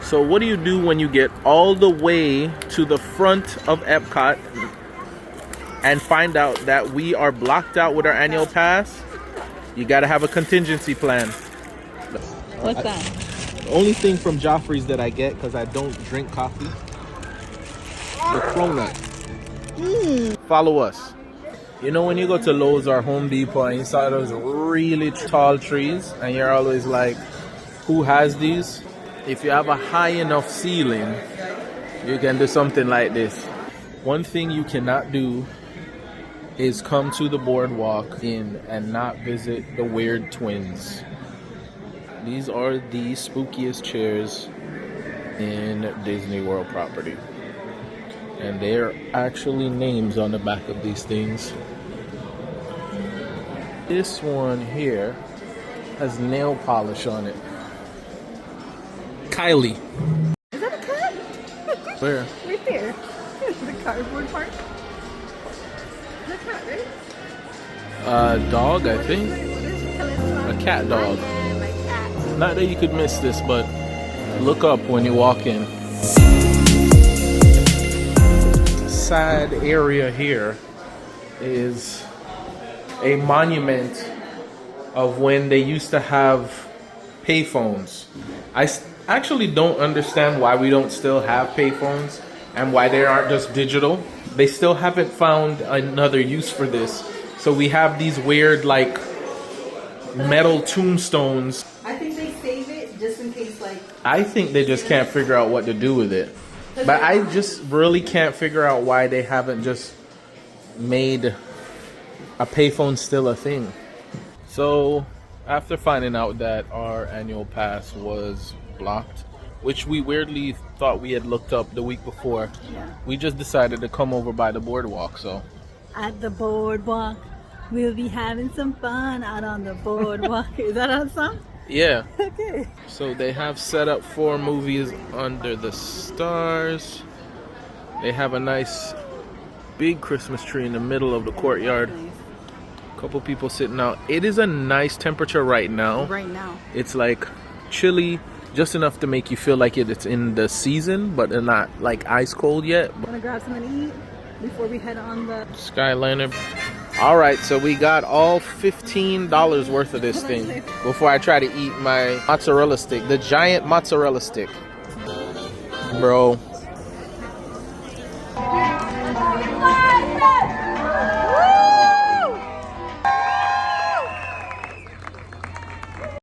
So what do you do when you get all the way to the front of Epcot and find out that we are blocked out with our annual pass? You gotta have a contingency plan. What's that? The only thing from Joffrey's that I get, because I don't drink coffee, the Cronut. Follow us. You know when you go to Lowe's or Home Depot and you saw those really tall trees and you're always like, who has these? If you have a high enough ceiling, you can do something like this. One thing you cannot do is come to the Boardwalk Inn and not visit the Weird Twins. These are the spookiest chairs in Disney World property. And there are actually names on the back of these things. This one here has nail polish on it. Kylie. Is that a cat? Where? Right there. The cardboard part. The cat, right? Dog, I think. A cat dog. My cat. Not that you could miss this, but look up when you walk in. Side area here is a monument of when they used to have payphones. I actually don't understand why we don't still have payphones and why they aren't just digital. They still haven't found another use for this. So we have these weird like metal tombstones. I think they save it just in case, like. I think they just can't figure out what to do with it. But I just really can't figure out why they haven't just made a payphone still a thing. So after finding out that our annual pass was blocked, which we weirdly thought we had looked up the week before, we just decided to come over by the boardwalk. So At the boardwalk, we'll be having some fun out on the boardwalk. Is that a song? yeah. Okay. So they have set up 4 movies under the stars. They have a nice big Christmas tree in the middle of the courtyard. A couple people sitting out. It is a nice temperature right now. Right now. It's like chilly, just enough to make you feel like it's in the season, but not like ice cold yet. I'm gonna grab something to eat before we head on the Skyliner. All right, so we got all $15 worth of this thing before I try to eat my mozzarella stick, the giant mozzarella stick. Bro,